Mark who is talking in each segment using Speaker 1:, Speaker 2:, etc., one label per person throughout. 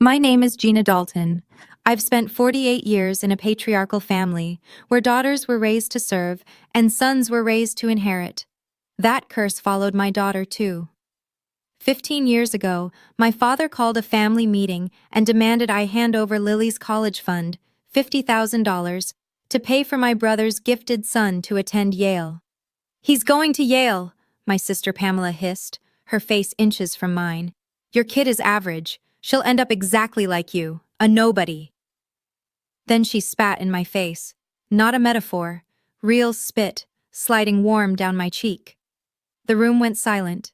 Speaker 1: My name is Gina Dalton. I've spent 48 years in a patriarchal family where daughters were raised to serve and sons were raised to inherit. That curse followed my daughter, too. 15 years ago, my father called a family meeting and demanded I hand over Lily's college fund, $50,000, to pay for my brother's gifted son to attend Yale. "He's going to Yale," my sister Pamela hissed, her face inches from mine. "Your kid is average. She'll end up exactly like you, a nobody." Then she spat in my face. Not a metaphor, real spit, sliding warm down my cheek. The room went silent.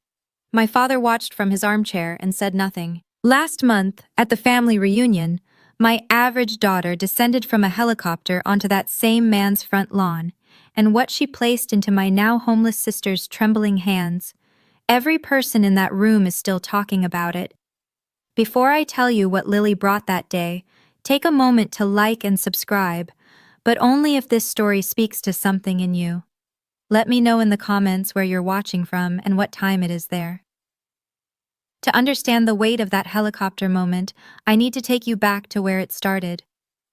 Speaker 1: My father watched from his armchair and said nothing. Last month, at the family reunion, my average daughter descended from a helicopter onto that same man's front lawn, and what she placed into my now homeless sister's trembling hands. Every person in that room is still talking about it. Before I tell you what Lily brought that day, take a moment to like and subscribe, but only if this story speaks to something in you. Let me know in the comments where you're watching from and what time it is there. To understand the weight of that helicopter moment, I need to take you back to where it started.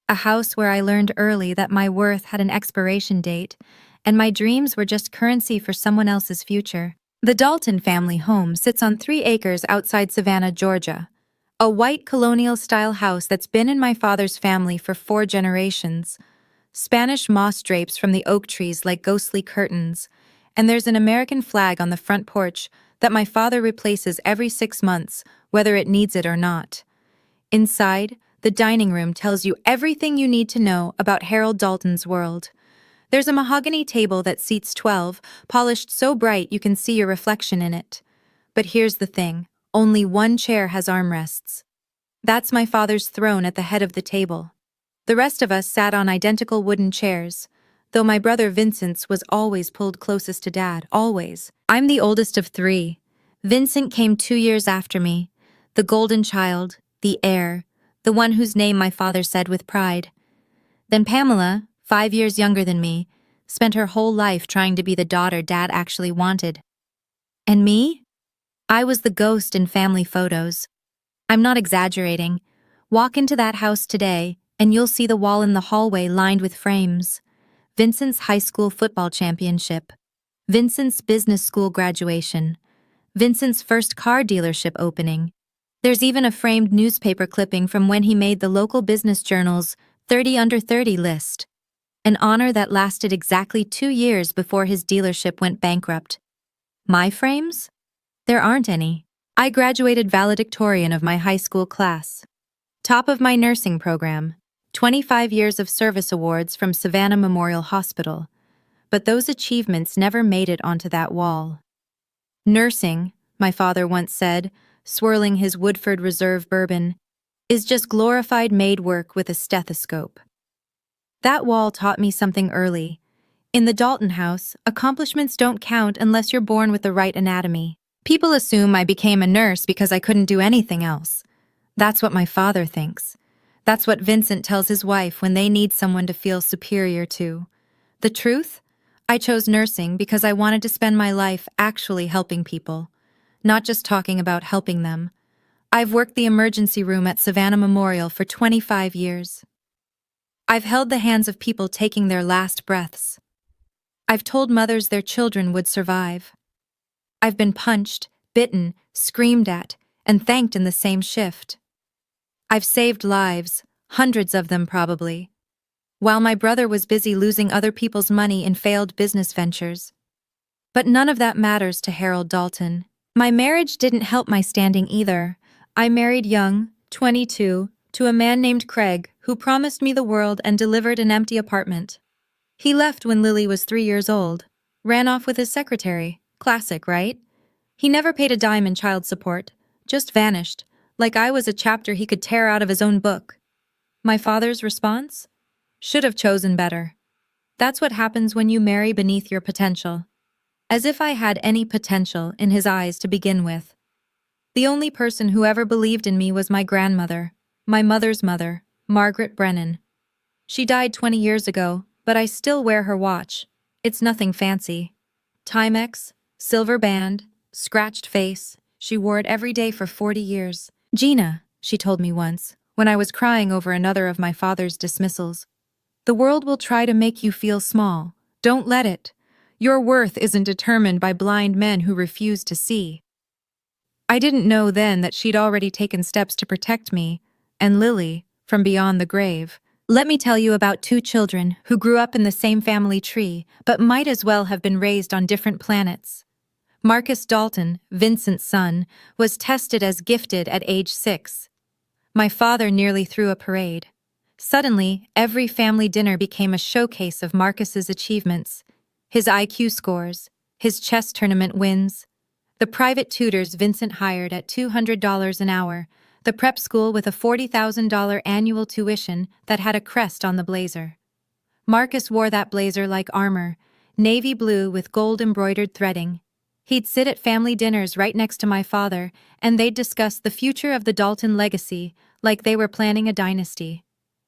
Speaker 1: A house where I learned early that my worth had an expiration date, and my dreams were just currency for someone else's future. The Dalton family home sits on 3 acres outside Savannah, Georgia. A white colonial-style house that's been in my father's family for 4 generations. Spanish moss drapes from the oak trees like ghostly curtains, and there's an American flag on the front porch that my father replaces every 6 months, whether it needs it or not. Inside, the dining room tells you everything you need to know about Harold Dalton's world. There's a mahogany table that seats 12, polished so bright you can see your reflection in it. But here's the thing, only one chair has armrests. That's my father's throne at the head of the table. The rest of us sat on identical wooden chairs, though my brother Vincent's was always pulled closest to Dad, always. I'm the oldest of 3. Vincent came 2 years after me, the golden child, the heir, the one whose name my father said with pride. Then Pamela, 5 years younger than me, spent her whole life trying to be the daughter Dad actually wanted. And me? I was the ghost in family photos. I'm not exaggerating. Walk into that house today, and you'll see the wall in the hallway lined with frames. Vincent's high school football championship. Vincent's business school graduation. Vincent's first car dealership opening. There's even a framed newspaper clipping from when he made the local business journal's 30 under 30 list. An honor that lasted exactly 2 years before his dealership went bankrupt. My frames? There aren't any. I graduated valedictorian of my high school class. Top of my nursing program. 25 years of service awards from Savannah Memorial Hospital. But those achievements never made it onto that wall. Nursing, my father once said, swirling his Woodford Reserve bourbon, is just glorified maid work with a stethoscope. That wall taught me something early. In the Dalton house, accomplishments don't count unless you're born with the right anatomy. People assume I became a nurse because I couldn't do anything else. That's what my father thinks. That's what Vincent tells his wife when they need someone to feel superior to. The truth? I chose nursing because I wanted to spend my life actually helping people, not just talking about helping them. I've worked the emergency room at Savannah Memorial for 25 years. I've held the hands of people taking their last breaths. I've told mothers their children would survive. I've been punched, bitten, screamed at, and thanked in the same shift. I've saved lives, hundreds of them probably, while my brother was busy losing other people's money in failed business ventures. But none of that matters to Harold Dalton. My marriage didn't help my standing either. I married young, 22, to a man named Craig who promised me the world and delivered an empty apartment. He left when Lily was 3 years old, ran off with his secretary. Classic, right? He never paid a dime in child support, just vanished, like I was a chapter he could tear out of his own book. My father's response? Should have chosen better. That's what happens when you marry beneath your potential. As if I had any potential in his eyes to begin with. The only person who ever believed in me was my grandmother, my mother's mother, Margaret Brennan. She died 20 years ago, but I still wear her watch. It's nothing fancy. Timex, silver band, scratched face. She wore it every day for 40 years. Gina, she told me once, when I was crying over another of my father's dismissals. The world will try to make you feel small. Don't let it. Your worth isn't determined by blind men who refuse to see. I didn't know then that she'd already taken steps to protect me, and Lily, from beyond the grave. Let me tell you about two children who grew up in the same family tree, but might as well have been raised on different planets. Marcus Dalton, Vincent's son, was tested as gifted at age 6. My father nearly threw a parade. Suddenly, every family dinner became a showcase of Marcus's achievements, his IQ scores, his chess tournament wins, the private tutors Vincent hired at $200 an hour, the prep school with a $40,000 annual tuition that had a crest on the blazer. Marcus wore that blazer like armor, navy blue with gold-embroidered threading. He'd sit at family dinners right next to my father, and they'd discuss the future of the Dalton legacy like they were planning a dynasty.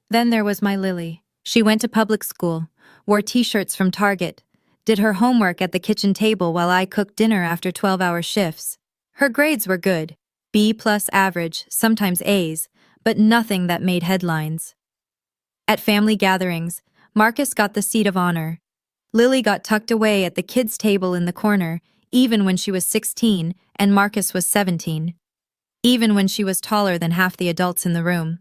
Speaker 1: Then there was my Lily. She went to public school, wore t-shirts from Target, did her homework at the kitchen table while I cooked dinner after 12-hour shifts. Her grades were good, B+ average, sometimes A's, but nothing that made headlines. At family gatherings, Marcus got the seat of honor. Lily got tucked away at the kids' table in the corner, even when she was 16 and Marcus was 17. Even when she was taller than half the adults in the room.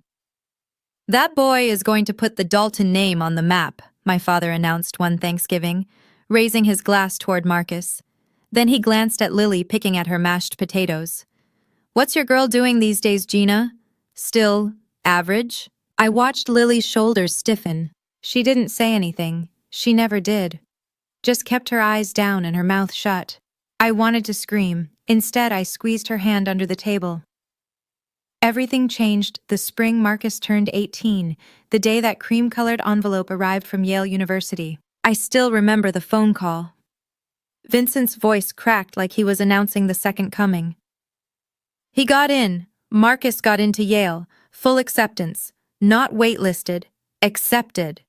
Speaker 1: That boy is going to put the Dalton name on the map, my father announced one Thanksgiving, raising his glass toward Marcus. Then he glanced at Lily picking at her mashed potatoes. What's your girl doing these days, Gina? Still average? I watched Lily's shoulders stiffen. She didn't say anything. She never did. Just kept her eyes down and her mouth shut. I wanted to scream. Instead, I squeezed her hand under the table. Everything changed the spring Marcus turned 18, the day that cream-colored envelope arrived from Yale University. I still remember the phone call. Vincent's voice cracked like he was announcing the second coming. He got in. Marcus got into Yale. Full acceptance. Not waitlisted. Accepted.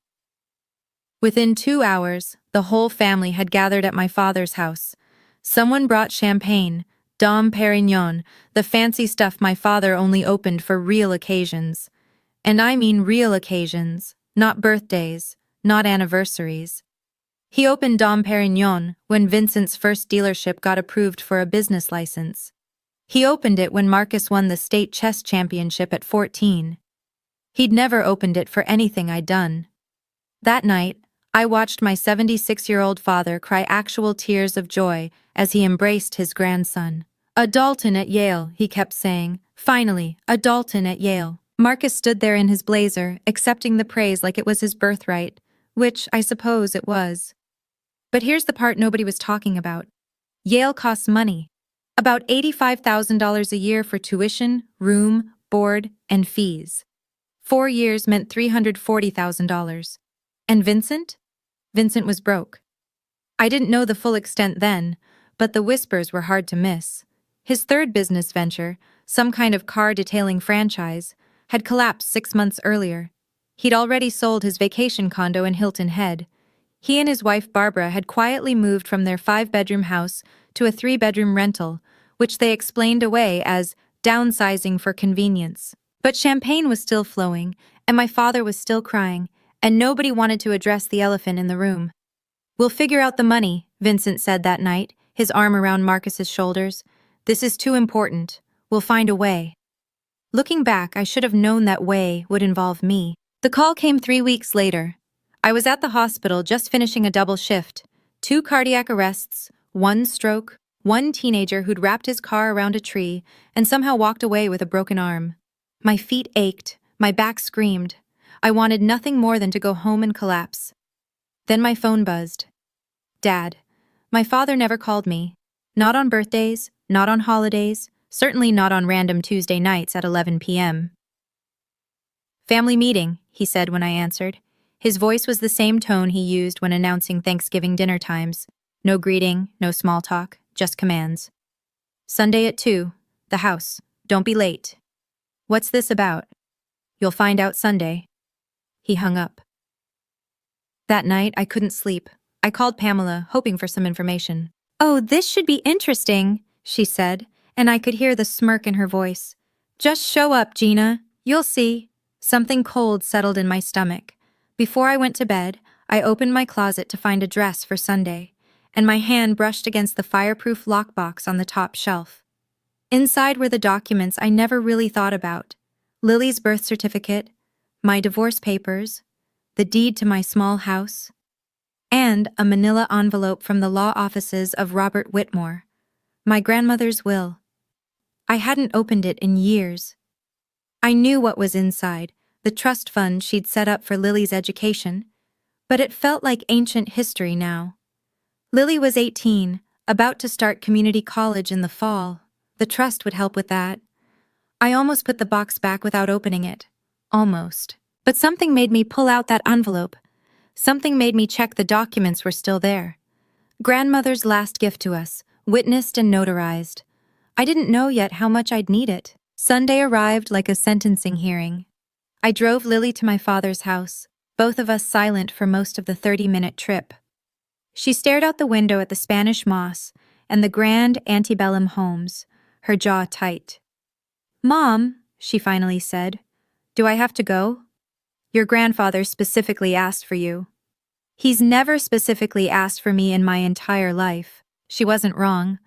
Speaker 1: Within 2 hours, the whole family had gathered at my father's house. Someone brought champagne, Dom Perignon, the fancy stuff my father only opened for real occasions. And I mean real occasions, not birthdays, not anniversaries. He opened Dom Perignon when Vincent's first dealership got approved for a business license. He opened it when Marcus won the state chess championship at 14. He'd never opened it for anything I'd done. That night, I watched my 76-year-old father cry actual tears of joy as he embraced his grandson. A Dalton at Yale, he kept saying. Finally, a Dalton at Yale. Marcus stood there in his blazer, accepting the praise like it was his birthright, which I suppose it was. But here's the part nobody was talking about. Yale costs money. About $85,000 a year for tuition, room, board, and fees. 4 years meant $340,000. And Vincent? Vincent was broke. I didn't know the full extent then, but the whispers were hard to miss. His third business venture, some kind of car detailing franchise, had collapsed 6 months earlier. He'd already sold his vacation condo in Hilton Head. He and his wife Barbara had quietly moved from their 5-bedroom house to a 3-bedroom rental, which they explained away as downsizing for convenience. But champagne was still flowing, and my father was still crying, and nobody wanted to address the elephant in the room. We'll figure out the money, Vincent said that night, his arm around Marcus's shoulders. This is too important. We'll find a way. Looking back, I should have known that way would involve me. The call came 3 weeks later. I was at the hospital just finishing a double shift. 2 cardiac arrests, 1 stroke, 1 teenager who'd wrapped his car around a tree and somehow walked away with a broken arm. My feet ached, my back screamed. I wanted nothing more than to go home and collapse. Then my phone buzzed. Dad. My father never called me. Not on birthdays, not on holidays, certainly not on random Tuesday nights at 11 p.m. Family meeting, he said when I answered. His voice was the same tone he used when announcing Thanksgiving dinner times. No greeting, no small talk, just commands. Sunday at 2, the house. Don't be late. What's this about? You'll find out Sunday. He hung up. That night, I couldn't sleep. I called Pamela, hoping for some information. Oh, this should be interesting, she said, and I could hear the smirk in her voice. Just show up, Gina. You'll see. Something cold settled in my stomach. Before I went to bed, I opened my closet to find a dress for Sunday, and my hand brushed against the fireproof lockbox on the top shelf. Inside were the documents I never really thought about: Lily's birth certificate, my divorce papers, the deed to my small house, and a manila envelope from the law offices of Robert Whitmore, my grandmother's will. I hadn't opened it in years. I knew what was inside, the trust fund she'd set up for Lily's education, but it felt like ancient history now. Lily was 18, about to start community college in the fall. The trust would help with that. I almost put the box back without opening it. Almost. But something made me pull out that envelope. Something made me check the documents were still there. Grandmother's last gift to us, witnessed and notarized. I didn't know yet how much I'd need it. Sunday arrived like a sentencing hearing. I drove Lily to my father's house, both of us silent for most of the 30-minute trip. She stared out the window at the Spanish moss and the grand antebellum homes, her jaw tight. "Mom," she finally said, "do I have to go? Your grandfather specifically asked for you." "He's never specifically asked for me in my entire life." She wasn't wrong.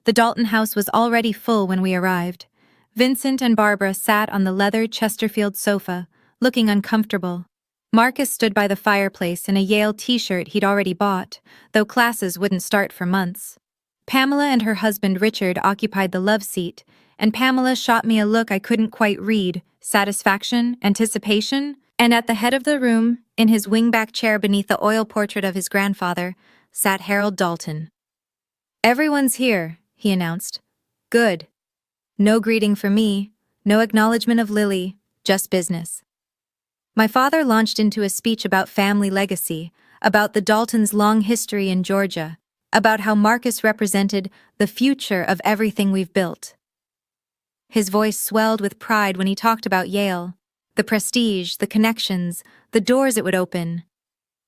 Speaker 1: The Dalton house was already full when we arrived. Vincent and Barbara sat on the leather Chesterfield sofa, looking uncomfortable. Marcus stood by the fireplace in a Yale t-shirt he'd already bought, though classes wouldn't start for months. Pamela and her husband Richard occupied the love seat, and Pamela shot me a look I couldn't quite read: satisfaction, anticipation, and at the head of the room, in his wingback chair beneath the oil portrait of his grandfather, sat Harold Dalton. "Everyone's here," he announced. "Good. No greeting for me, no acknowledgement of Lily, just business." My father launched into a speech about family legacy, about the Daltons' long history in Georgia, about how Marcus represented the future of everything we've built. His voice swelled with pride when he talked about Yale, the prestige, the connections, the doors it would open.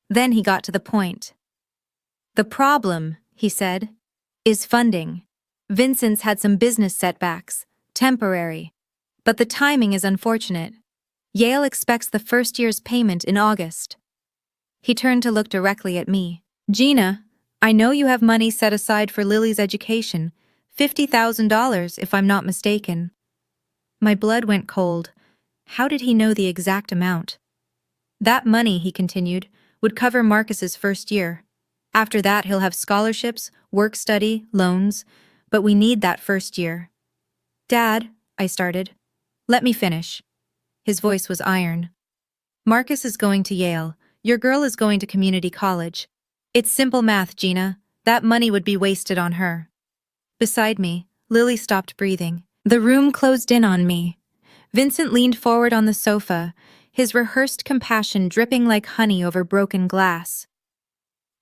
Speaker 1: Then he got to the point. "The problem," he said, "is funding. Vincent's had some business setbacks, temporary, but the timing is unfortunate. Yale expects the first year's payment in August." He turned to look directly at me. "Gina, I know you have money set aside for Lily's education, $50,000 if I'm not mistaken." My blood went cold. How did he know the exact amount? "That money," he continued, "would cover Marcus's first year. After that he'll have scholarships, work-study, loans, but we need that first year." "Dad," I started. "Let me finish." His voice was iron. "Marcus is going to Yale. Your girl is going to community college. It's simple math, Gina. That money would be wasted on her." Beside me, Lily stopped breathing. The room closed in on me. Vincent leaned forward on the sofa, his rehearsed compassion dripping like honey over broken glass.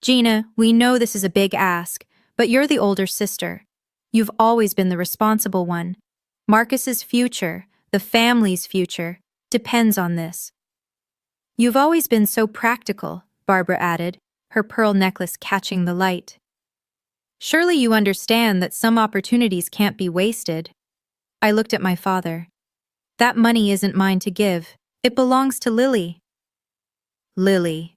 Speaker 1: "Gina, we know this is a big ask, but you're the older sister. You've always been the responsible one. Marcus's future, the family's future, depends on this." "You've always been so practical," Barbara added, her pearl necklace catching the light. "Surely you understand that some opportunities can't be wasted." I looked at my father. "That money isn't mine to give. It belongs to Lily." "Lily."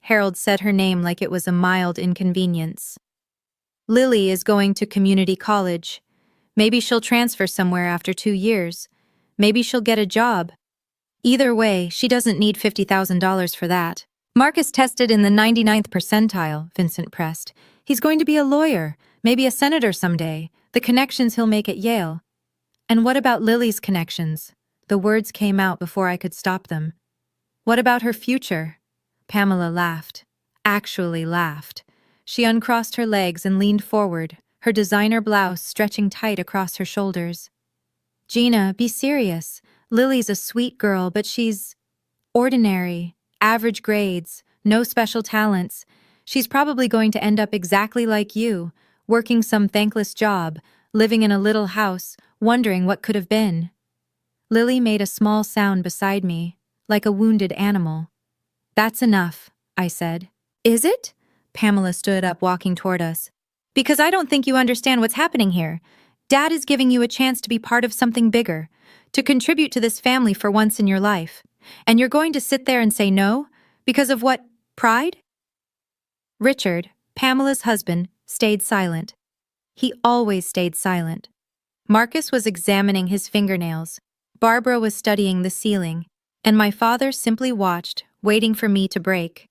Speaker 1: Harold said her name like it was a mild inconvenience. "Lily is going to community college. Maybe she'll transfer somewhere after 2 years. Maybe she'll get a job. Either way, she doesn't need $50,000 for that." "Marcus tested in the 99th percentile," Vincent pressed. "He's going to be a lawyer, maybe a senator someday. The connections he'll make at Yale." "And what about Lily's connections?" The words came out before I could stop them. "What about her future?" Pamela laughed. Actually laughed. She uncrossed her legs and leaned forward, her designer blouse stretching tight across her shoulders. "Gina, be serious. Lily's a sweet girl, but she's ordinary, average grades, no special talents. She's probably going to end up exactly like you, working some thankless job, living in a little house, wondering what could have been." Lily made a small sound beside me, like a wounded animal. "That's enough," I said. "Is it?" Pamela stood up, walking toward us. "Because I don't think you understand what's happening here. Dad is giving you a chance to be part of something bigger, to contribute to this family for once in your life. And you're going to sit there and say no? Because of what? Pride? Richard, Pamela's husband, stayed silent. He always stayed silent. Marcus was examining his fingernails. Barbara was studying the ceiling. And my father simply watched, waiting for me to break.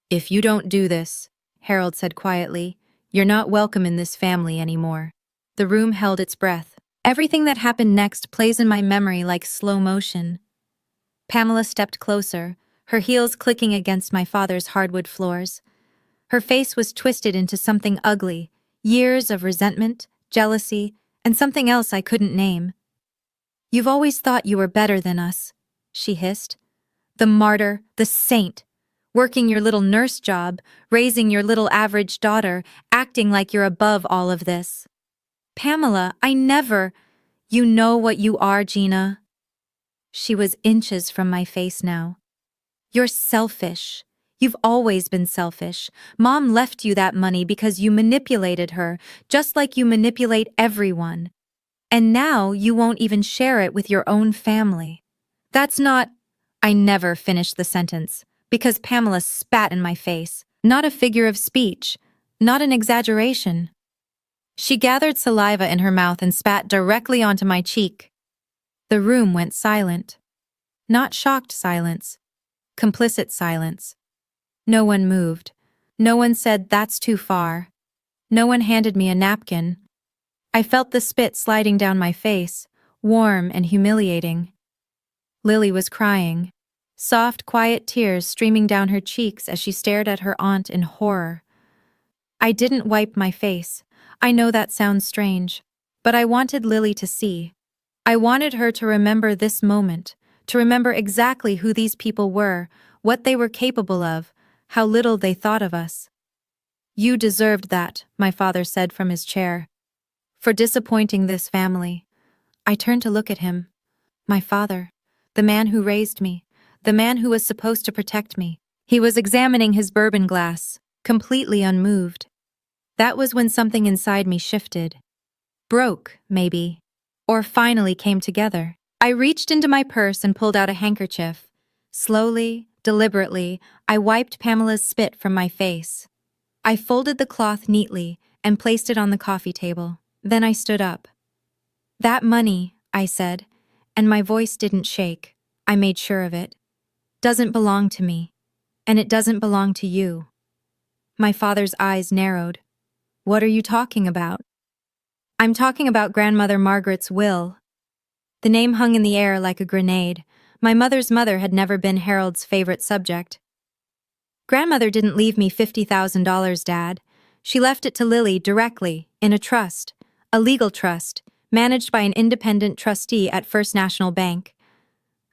Speaker 1: "If you don't do this," Harold said quietly, "you're not welcome in this family anymore." The room held its breath. Everything that happened next plays in my memory like slow motion. Pamela stepped closer, her heels clicking against my father's hardwood floors. Her face was twisted into something ugly, years of resentment, jealousy, and something else I couldn't name. "You've always thought you were better than us," she hissed. "The martyr, the saint, working your little nurse job, raising your little average daughter, acting like you're above all of this." "Pamela, I never—" "You know what you are, Gina." She was inches from my face now. "You're selfish. You've always been selfish. Mom left you that money because you manipulated her, just like you manipulate everyone. And now you won't even share it with your own family. That's not—" I never finished the sentence, because Pamela spat in my face. Not a figure of speech, not an exaggeration. She gathered saliva in her mouth and spat directly onto my cheek. The room went silent. Not shocked silence, complicit silence. No one moved. No one said, "That's too far." No one handed me a napkin. I felt the spit sliding down my face, warm and humiliating. Lily was crying. Soft, quiet tears streaming down her cheeks as she stared at her aunt in horror. I didn't wipe my face. I know that sounds strange, but I wanted Lily to see. I wanted her to remember this moment, to remember exactly who these people were, what they were capable of, how little they thought of us. "You deserved that," my father said from his chair, "for disappointing this family." I turned to look at him. My father, the man who raised me, the man who was supposed to protect me. He was examining his bourbon glass, completely unmoved. That was when something inside me shifted. Broke, maybe. Or finally came together. I reached into my purse and pulled out a handkerchief. Slowly, deliberately, I wiped Pamela's spit from my face. I folded the cloth neatly and placed it on the coffee table. Then I stood up. "That money," I said, and my voice didn't shake. I made sure of it. "Doesn't belong to me. And it doesn't belong to you." My father's eyes narrowed. "What are you talking about?" "I'm talking about Grandmother Margaret's will." The name hung in the air like a grenade. My mother's mother had never been Harold's favorite subject. "Grandmother didn't leave me $50,000, Dad. She left it to Lily directly, in a trust, a legal trust, managed by an independent trustee at First National Bank.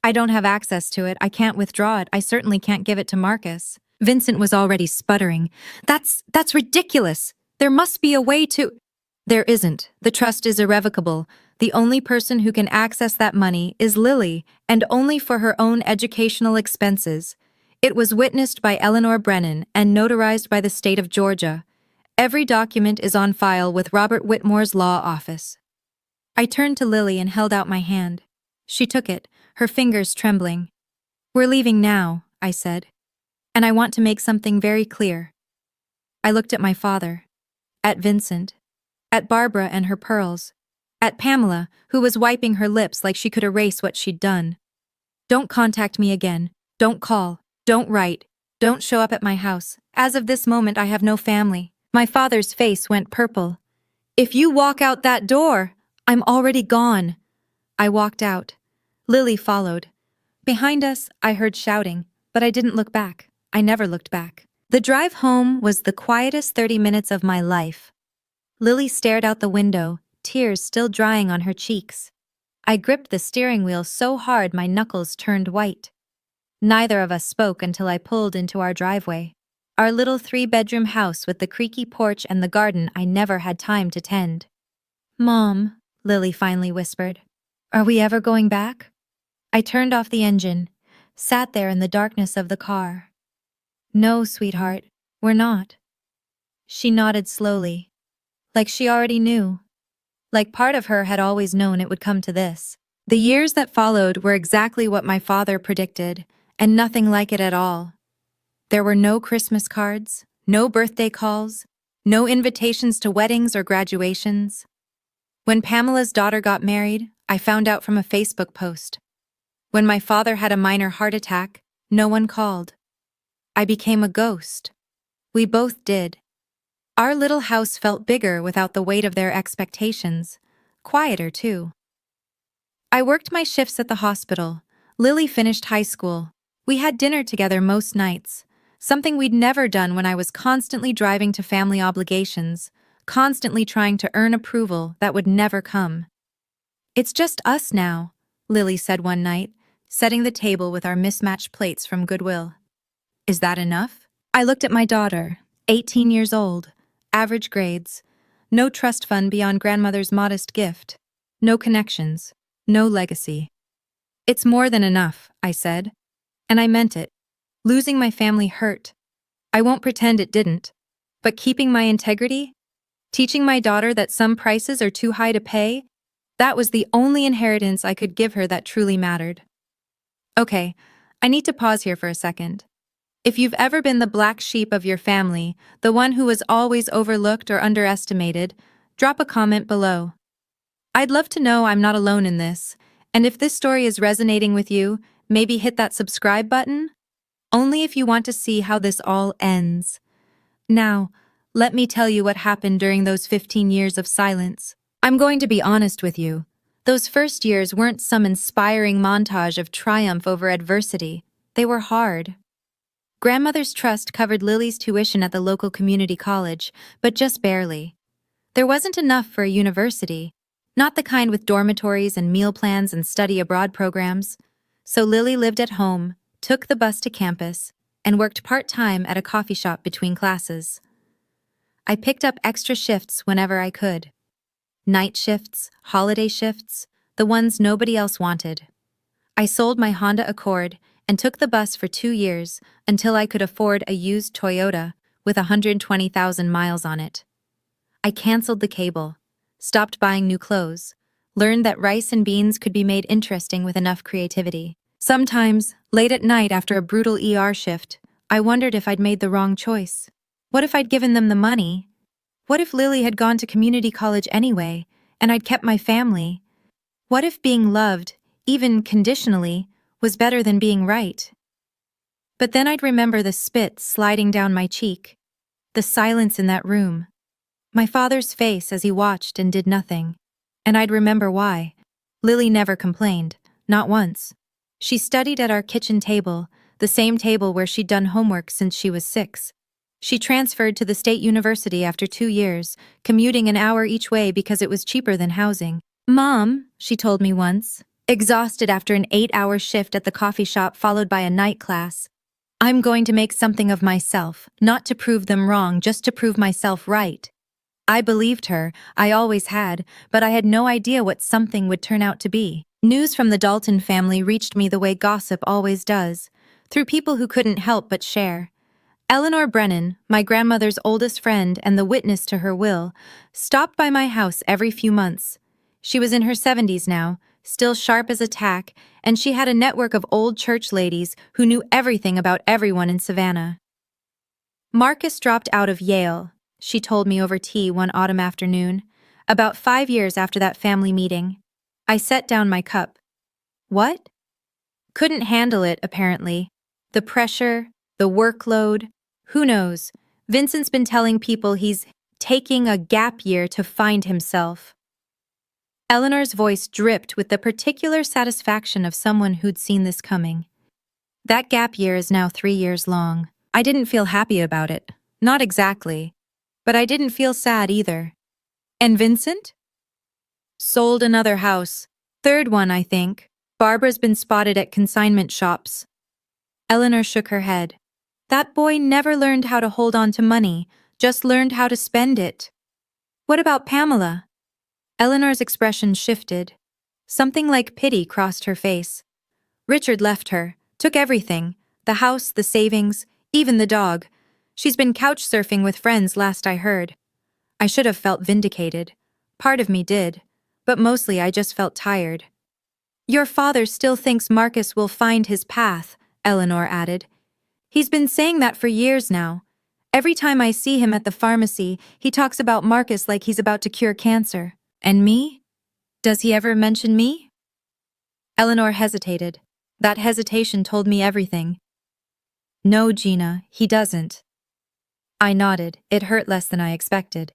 Speaker 1: I don't have access to it, I can't withdraw it, I certainly can't give it to Marcus." Vincent was already sputtering. That's ridiculous! There must be a way to—" "There isn't. The trust is irrevocable. The only person who can access that money is Lily, and only for her own educational expenses. It was witnessed by Eleanor Brennan and notarized by the state of Georgia. Every document is on file with Robert Whitmore's law office." I turned to Lily and held out my hand. She took it, her fingers trembling. "We're leaving now," I said. "And I want to make something very clear." I looked at my father, at Vincent, at Barbara and her pearls, at Pamela, who was wiping her lips like she could erase what she'd done. "Don't contact me again. Don't call. Don't write. Don't show up at my house. As of this moment, I have no family." My father's face went purple. "If you walk out that door, I'm already gone." I walked out. Lily followed. Behind us, I heard shouting, but I didn't look back. I never looked back. The drive home was the quietest 30 minutes of my life. Lily stared out the window, tears still drying on her cheeks. I gripped the steering wheel so hard my knuckles turned white. Neither of us spoke until I pulled into our driveway. Our little 3-bedroom house with the creaky porch and the garden I never had time to tend. "Mom," Lily finally whispered, "are we ever going back?" I turned off the engine, sat there in the darkness of the car. "No, sweetheart, we're not." She nodded slowly, like she already knew. Like part of her had always known it would come to this. The years that followed were exactly what my father predicted, and nothing like it at all. There were no Christmas cards, no birthday calls, no invitations to weddings or graduations. When Pamela's daughter got married, I found out from a Facebook post. When my father had a minor heart attack, no one called. I became a ghost. We both did. Our little house felt bigger without the weight of their expectations. Quieter, too. I worked my shifts at the hospital. Lily finished high school. We had dinner together most nights, something we'd never done when I was constantly driving to family obligations, constantly trying to earn approval that would never come. "It's just us now," Lily said one night, setting the table with our mismatched plates from Goodwill. "Is that enough?" I looked at my daughter, 18 years old, average grades, no trust fund beyond grandmother's modest gift, no connections, no legacy. "It's more than enough," I said. And I meant it. Losing my family hurt. I won't pretend it didn't. But keeping my integrity, teaching my daughter that some prices are too high to pay, that was the only inheritance I could give her that truly mattered. Okay, I need to pause here for a second. If you've ever been the black sheep of your family, the one who was always overlooked or underestimated, drop a comment below. I'd love to know I'm not alone in this, and if this story is resonating with you, maybe hit that subscribe button? Only if you want to see how this all ends. Now, let me tell you what happened during those 15 years of silence. I'm going to be honest with you. Those first years weren't some inspiring montage of triumph over adversity. They were hard. Grandmother's trust covered Lily's tuition at the local community college, but just barely. There wasn't enough for a university, not the kind with dormitories and meal plans and study abroad programs. So Lily lived at home, took the bus to campus, and worked part-time at a coffee shop between classes. I picked up extra shifts whenever I could. Night shifts, holiday shifts, the ones nobody else wanted. I sold my Honda Accord and took the bus for 2 years until I could afford a used Toyota with 120,000 miles on it. I canceled the cable, stopped buying new clothes, learned that rice and beans could be made interesting with enough creativity. Sometimes, late at night after a brutal ER shift, I wondered if I'd made the wrong choice. What if I'd given them the money? What if Lily had gone to community college anyway, and I'd kept my family? What if being loved, even conditionally, was better than being right? But then I'd remember the spit sliding down my cheek, the silence in that room, my father's face as he watched and did nothing. And I'd remember why. Lily never complained, not once. She studied at our kitchen table, the same table where she'd done homework since she was 6. She transferred to the state university after 2 years, commuting an hour each way because it was cheaper than housing. "Mom," she told me once, exhausted after an 8-hour shift at the coffee shop followed by a night class, "I'm going to make something of myself, not to prove them wrong, just to prove myself right." I believed her, I always had, but I had no idea what something would turn out to be. News from the Dalton family reached me the way gossip always does, through people who couldn't help but share. Eleanor Brennan, my grandmother's oldest friend and the witness to her will, stopped by my house every few months. She was in her 70s now, still sharp as a tack, and she had a network of old church ladies who knew everything about everyone in Savannah. "Marcus dropped out of Yale," she told me over tea one autumn afternoon, about 5 years after that family meeting. I set down my cup. "What?" Couldn't handle it, apparently. The pressure, the workload, who knows? Vincent's been telling people he's taking a gap year to find himself. Eleanor's voice dripped with the particular satisfaction of someone who'd seen this coming. That gap year is now 3 years long. I didn't feel happy about it. Not exactly. But I didn't feel sad either. "And Vincent?" "Sold another house. Third one, I think. Barbara's been spotted at consignment shops." Eleanor shook her head. "That boy never learned how to hold on to money, just learned how to spend it." "What about Pamela?" Eleanor's expression shifted. Something like pity crossed her face. "Richard left her, took everything, the house, the savings, even the dog. She's been couch surfing with friends last I heard." I should have felt vindicated. Part of me did, but mostly I just felt tired. Your father still thinks Marcus will find his path, Eleanor added. He's been saying that for years now. Every time I see him at the pharmacy, he talks about Marcus like he's about to cure cancer. And me? Does he ever mention me? Eleanor hesitated. That hesitation told me everything. No, Gina, he doesn't. I nodded. It hurt less than I expected.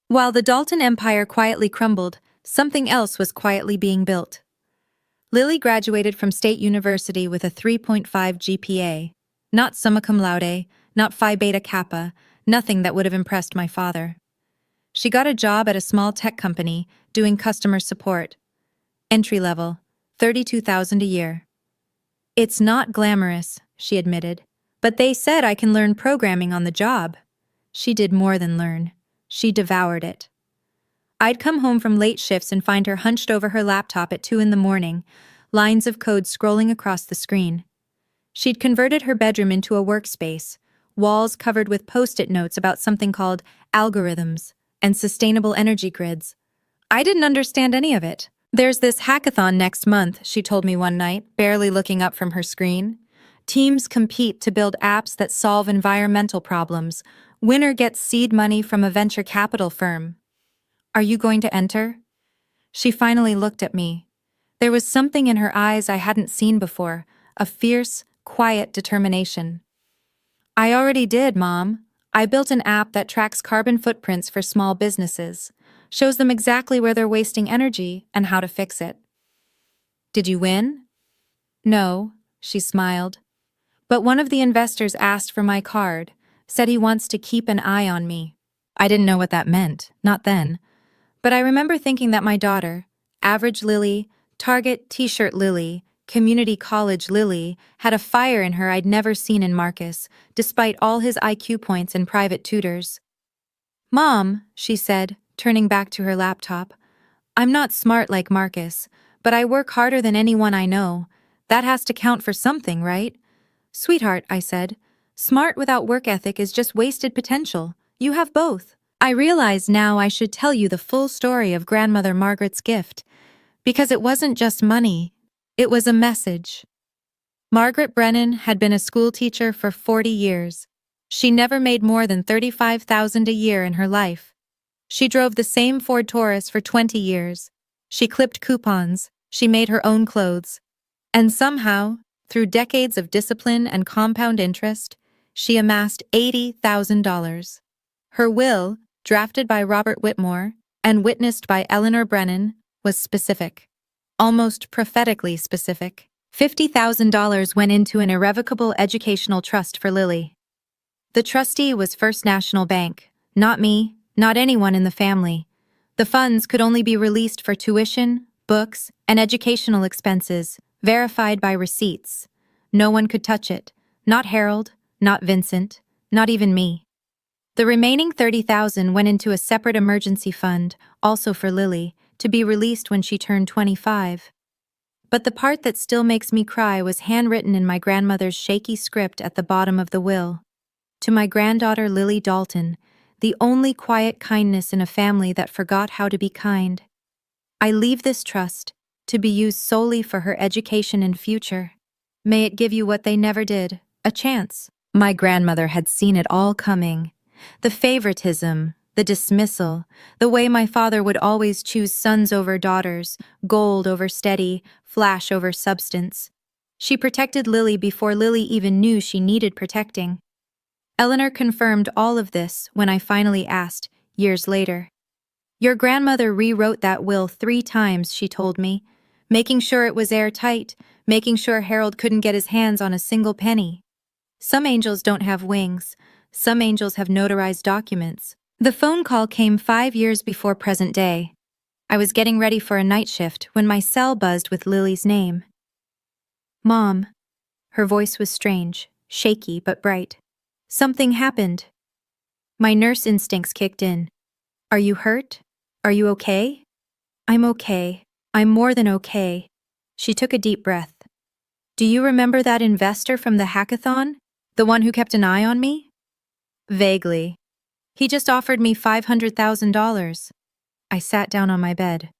Speaker 1: While the Dalton empire quietly crumbled, something else was quietly being built. Lily graduated from State University with a 3.5 GPA. Not summa cum laude, not Phi Beta Kappa, nothing that would have impressed my father. She got a job at a small tech company, doing customer support. Entry level, $32,000 a year. It's not glamorous, she admitted, but they said I can learn programming on the job. She did more than learn. She devoured it. I'd come home from late shifts and find her hunched over her laptop at 2 in the morning, lines of code scrolling across the screen. She'd converted her bedroom into a workspace, walls covered with post-it notes about something called algorithms and sustainable energy grids. I didn't understand any of it. There's this hackathon next month, she told me one night, barely looking up from her screen. Teams compete to build apps that solve environmental problems. Winner gets seed money from a venture capital firm. Are you going to enter? She finally looked at me. There was something in her eyes I hadn't seen before, a fierce, quiet determination. I already did, Mom. I built an app that tracks carbon footprints for small businesses, shows them exactly where they're wasting energy and how to fix it. Did you win? No, she smiled. But one of the investors asked for my card, said he wants to keep an eye on me. I didn't know what that meant, not then. But I remember thinking that my daughter, average Lily, Target t-shirt Lily, community college Lily, had a fire in her I'd never seen in Marcus, despite all his IQ points and private tutors. Mom, she said, turning back to her laptop, I'm not smart like Marcus, but I work harder than anyone I know. That has to count for something, right? Sweetheart, I said, smart without work ethic is just wasted potential. You have both. I realize now I should tell you the full story of Grandmother Margaret's gift, because it wasn't just money, it was a message. Margaret Brennan had been a school teacher for 40 years. She never made more than $35,000 a year in her life. She drove the same Ford Taurus for 20 years. She clipped coupons. She made her own clothes. And somehow, through decades of discipline and compound interest, she amassed $80,000. Her will, drafted by Robert Whitmore and witnessed by Eleanor Brennan, was specific. Almost prophetically specific. $50,000 went into an irrevocable educational trust for Lily. The trustee was First National Bank, not me, not anyone in the family. The funds could only be released for tuition, books, and educational expenses, verified by receipts. No one could touch it. Not Harold, not Vincent, not even me. The remaining $30,000 went into a separate emergency fund, also for Lily, to be released when she turned 25. But the part that still makes me cry was handwritten in my grandmother's shaky script at the bottom of the will. To my granddaughter Lily Dalton, the only quiet kindness in a family that forgot how to be kind. I leave this trust, to be used solely for her education and future. May it give you what they never did, a chance. My grandmother had seen it all coming. The favoritism, the dismissal, the way my father would always choose sons over daughters, gold over steady, flash over substance. She protected Lily before Lily even knew she needed protecting. Eleanor confirmed all of this when I finally asked, years later. Your grandmother rewrote that will 3 times, she told me, making sure it was airtight, making sure Harold couldn't get his hands on a single penny. Some angels don't have wings. Some angels have notarized documents. The phone call came 5 years before present day. I was getting ready for a night shift when my cell buzzed with Lily's name. Mom. Her voice was strange, shaky but bright. Something happened. My nurse instincts kicked in. Are you hurt? Are you okay? I'm okay. I'm more than okay. She took a deep breath. Do you remember that investor from the hackathon? The one who kept an eye on me? Vaguely. He just offered me $500,000. I sat down on my bed.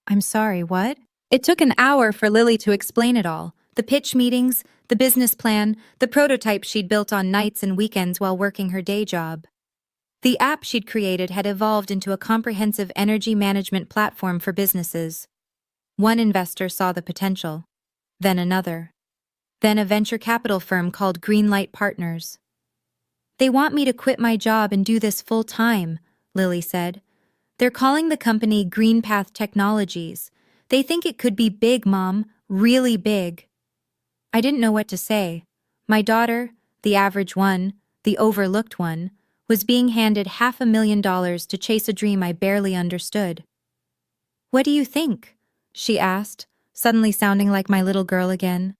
Speaker 1: I'm sorry, what? It took an hour for Lily to explain it all: the pitch meetings, the business plan, the prototype she'd built on nights and weekends while working her day job. The app she'd created had evolved into a comprehensive energy management platform for businesses. One investor saw the potential, then another, then a venture capital firm called Greenlight Partners. "They want me to quit my job and do this full time," Lily said. "They're calling the company GreenPath Technologies. They think it could be big, Mom, really big." I didn't know what to say. My daughter, the average one, the overlooked one, was being handed $500,000 to chase a dream I barely understood. "What do you think?" she asked, suddenly sounding like my little girl again.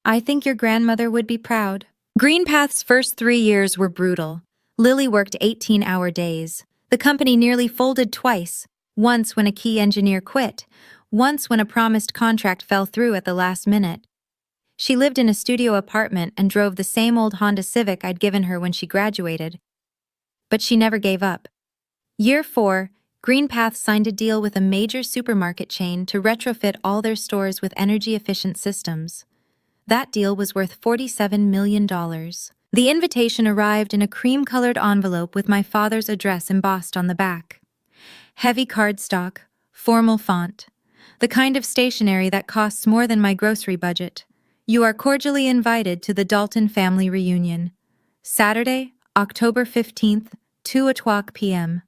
Speaker 1: "I think your grandmother would be proud." GreenPath's first 3 years were brutal. Lily worked 18-hour days. The company nearly folded twice, once when a key engineer quit, once when a promised contract fell through at the last minute. She lived in a studio apartment and drove the same old Honda Civic I'd given her when she graduated. But she never gave up. Year 4, GreenPath signed a deal with a major supermarket chain to retrofit all their stores with energy-efficient systems. That deal was worth $47 million. The invitation arrived in a cream-colored envelope with my father's address embossed on the back. Heavy cardstock, formal font, the kind of stationery that costs more than my grocery budget. "You are cordially invited to the Dalton family reunion. Saturday, October 15th, 2:00 p.m.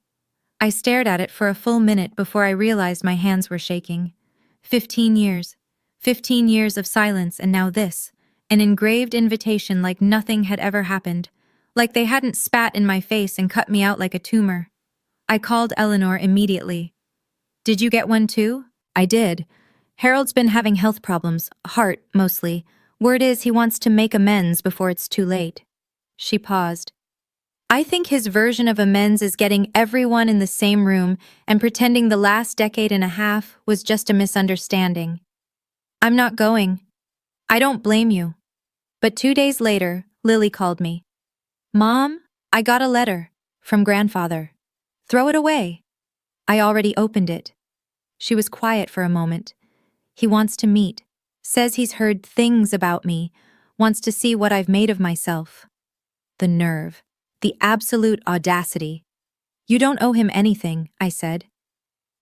Speaker 1: I stared at it for a full minute before I realized my hands were shaking. 15 years. 15 years of silence, and now this. An engraved invitation like nothing had ever happened. Like they hadn't spat in my face and cut me out like a tumor. I called Eleanor immediately. "Did you get one too?" "I did. Harold's been having health problems, heart, mostly. Word is he wants to make amends before it's too late." She paused. "I think his version of amends is getting everyone in the same room and pretending the last decade and a half was just a misunderstanding. I'm not going. I don't blame you." But 2 days later, Lily called me. "Mom, I got a letter from Grandfather. Throw it away." I already opened it. She was quiet for a moment. "He wants to meet. Says he's heard things about me. Wants to see what I've made of myself." The nerve. The absolute audacity. "You don't owe him anything," I said.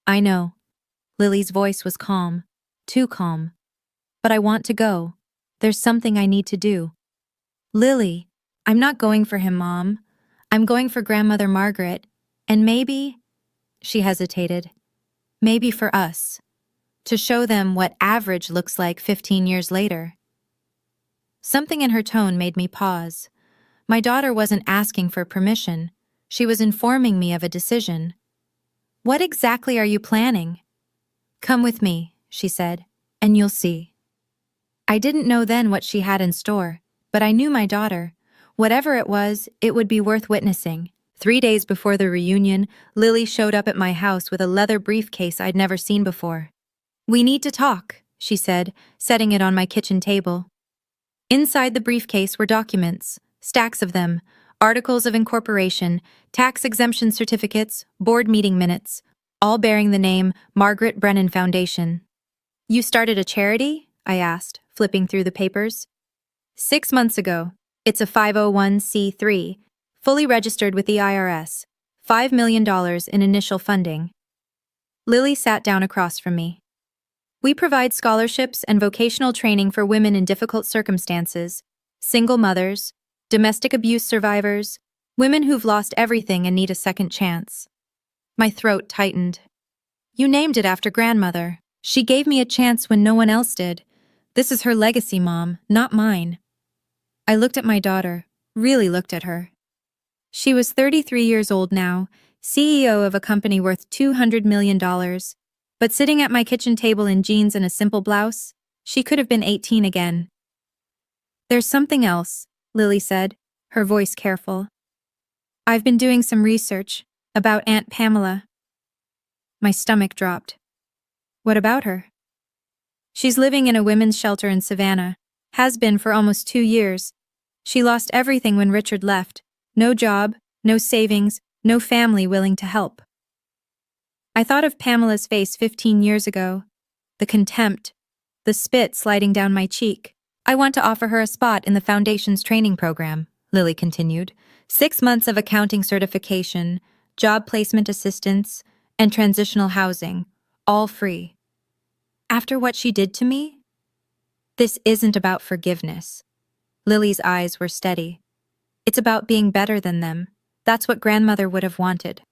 Speaker 1: "I know." Lily's voice was calm. Too calm. "But I want to go. There's something I need to do." "Lily, I'm not going for him, Mom. I'm going for Grandmother Margaret. And maybe," she hesitated, "maybe for us. To show them what average looks like 15 years later." Something in her tone made me pause. My daughter wasn't asking for permission. She was informing me of a decision. "What exactly are you planning?" "Come with me," she said, "and you'll see." I didn't know then what she had in store, but I knew my daughter. Whatever it would be worth witnessing. 3 days before the reunion, Lily showed up at my house with a leather briefcase I'd never seen before. "We need to talk," she said, setting it on my kitchen table. Inside the briefcase were documents, stacks of them, articles of incorporation, tax exemption certificates, board meeting minutes, all bearing the name Margaret Brennan Foundation. "You started a charity?" I asked, flipping through the papers. 6 months ago. It's a 501c3, fully registered with the IRS, $5 million in initial funding. Lily sat down across from me. "We provide scholarships and vocational training for women in difficult circumstances, single mothers, domestic abuse survivors, women who've lost everything and need a second chance." My throat tightened. "You named it after Grandmother. She gave me a chance when no one else did. This is her legacy, Mom, not mine." I looked at my daughter, really looked at her. She was 33 years old now, CEO of a company worth $200 million, but sitting at my kitchen table in jeans and a simple blouse, she could have been 18 again. "There's something else," Lily said, her voice careful. "I've been doing some research about Aunt Pamela." My stomach dropped. "What about her?" "She's living in a women's shelter in Savannah. Has been for almost 2 years. She lost everything when Richard left. No job, no savings, no family willing to help." I thought of Pamela's face 15 years ago. the contempt, the spit sliding down my cheek. I want to offer her a spot in the Foundation's training program, Lily continued. 6 months of accounting certification, job placement assistance, and transitional housing, all free. After what she did to me? This isn't about forgiveness. Lily's eyes were steady. It's about being better than them. That's what grandmother would have wanted.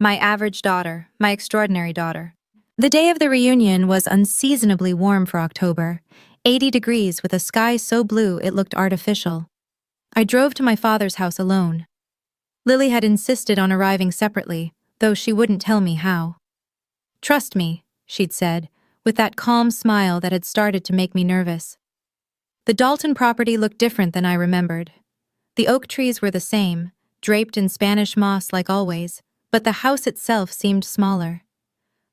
Speaker 1: My average daughter, my extraordinary daughter. The day of the reunion was unseasonably warm for October, 80 degrees with a sky so blue it looked artificial. I drove to my father's house alone. Lily had insisted on arriving separately, though she wouldn't tell me how. Trust me, she'd said, with that calm smile that had started to make me nervous. The Dalton property looked different than I remembered. The oak trees were the same, draped in Spanish moss like always, but the house itself seemed smaller.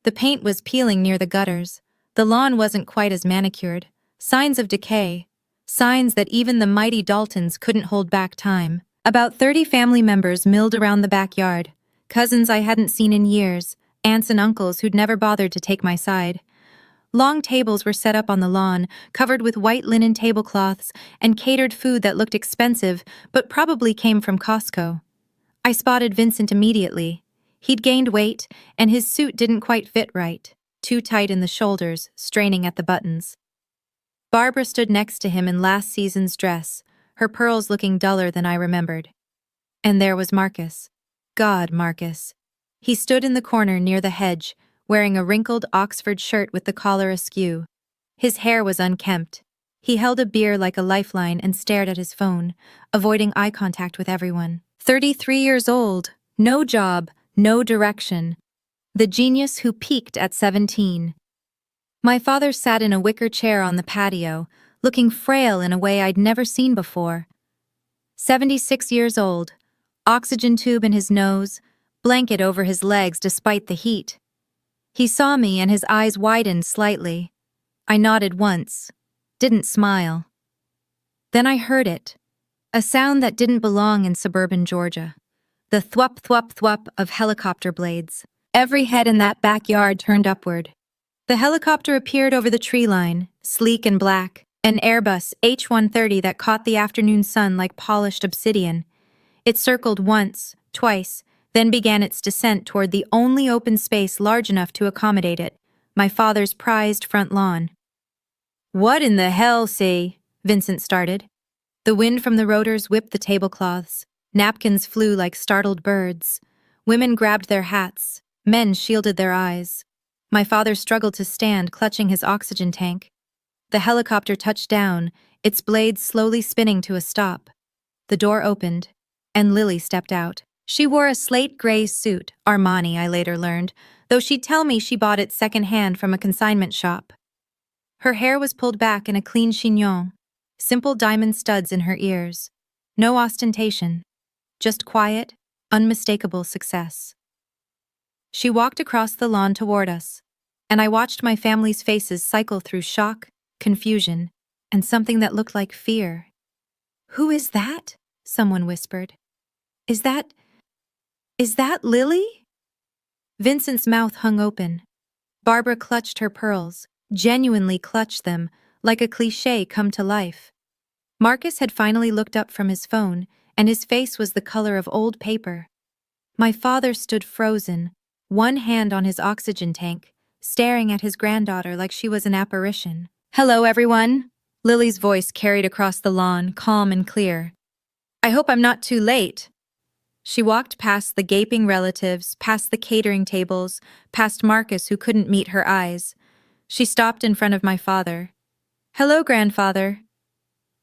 Speaker 1: The paint was peeling near the gutters, the lawn wasn't quite as manicured, signs of decay, signs that even the mighty Daltons couldn't hold back time. About 30 family members milled around the backyard, cousins I hadn't seen in years, aunts and uncles who'd never bothered to take my side. Long tables were set up on the lawn, covered with white linen tablecloths and catered food that looked expensive but probably came from Costco. I spotted Vincent immediately. He'd gained weight, and his suit didn't quite fit right, too tight in the shoulders, straining at the buttons. Barbara stood next to him in last season's dress, her pearls looking duller than I remembered. And there was Marcus. God, Marcus. He stood in the corner near the hedge, wearing a wrinkled Oxford shirt with the collar askew. His hair was unkempt. He held a beer like a lifeline and stared at his phone, avoiding eye contact with everyone. 33 years old, no job, no direction. The genius who peaked at 17. My father sat in a wicker chair on the patio, looking frail in a way I'd never seen before. 76 years old, oxygen tube in his nose, blanket over his legs despite the heat. He saw me and his eyes widened slightly. I nodded once, didn't smile. Then I heard it, a sound that didn't belong in suburban Georgia. The thwup thwup thwup of helicopter blades. Every head in that backyard turned upward. The helicopter appeared over the tree line, sleek and black, an Airbus H-130 that caught the afternoon sun like polished obsidian. It circled once, twice, then began its descent toward the only open space large enough to accommodate it, my father's prized front lawn. "What in the hell, say?" Vincent started. The wind from the rotors whipped the tablecloths. Napkins flew like startled birds. Women grabbed their hats. Men shielded their eyes. My father struggled to stand, clutching his oxygen tank. The helicopter touched down, its blades slowly spinning to a stop. The door opened, and Lily stepped out. She wore a slate gray suit, Armani, I later learned, though she'd tell me she bought it secondhand from a consignment shop. Her hair was pulled back in a clean chignon, simple diamond studs in her ears. No ostentation, just quiet, unmistakable success. She walked across the lawn toward us, and I watched my family's faces cycle through shock, confusion, and something that looked like fear. "Who is that?" someone whispered. Is that Lily?" Vincent's mouth hung open. Barbara clutched her pearls, genuinely clutched them, like a cliché come to life. Marcus had finally looked up from his phone, and his face was the color of old paper. My father stood frozen, one hand on his oxygen tank, staring at his granddaughter like she was an apparition. "Hello, everyone," Lily's voice carried across the lawn, calm and clear. "I hope I'm not too late." She walked past the gaping relatives, past the catering tables, past Marcus who couldn't meet her eyes. She stopped in front of my father. "Hello, grandfather."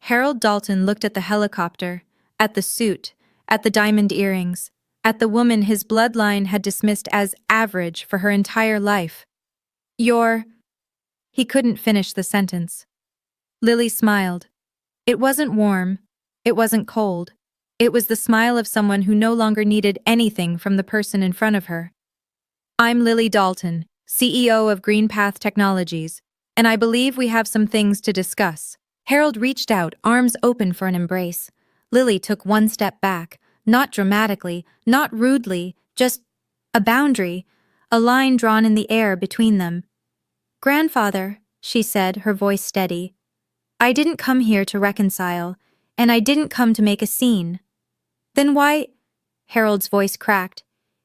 Speaker 1: Harold Dalton looked at the helicopter, at the suit, at the diamond earrings, at the woman his bloodline had dismissed as average for her entire life. "You're—" He couldn't finish the sentence. Lily smiled. It wasn't warm. It wasn't cold. It was the smile of someone who no longer needed anything from the person in front of her. "I'm Lily Dalton, CEO of Greenpath Technologies, and I believe we have some things to discuss." Harold reached out, arms open for an embrace. Lily took one step back, not dramatically, not rudely, just a boundary, a line drawn in the air between them. Grandfather, she said, her voice steady, I didn't come here to reconcile, and I didn't come to make a scene. Then why? Harold's voice cracked.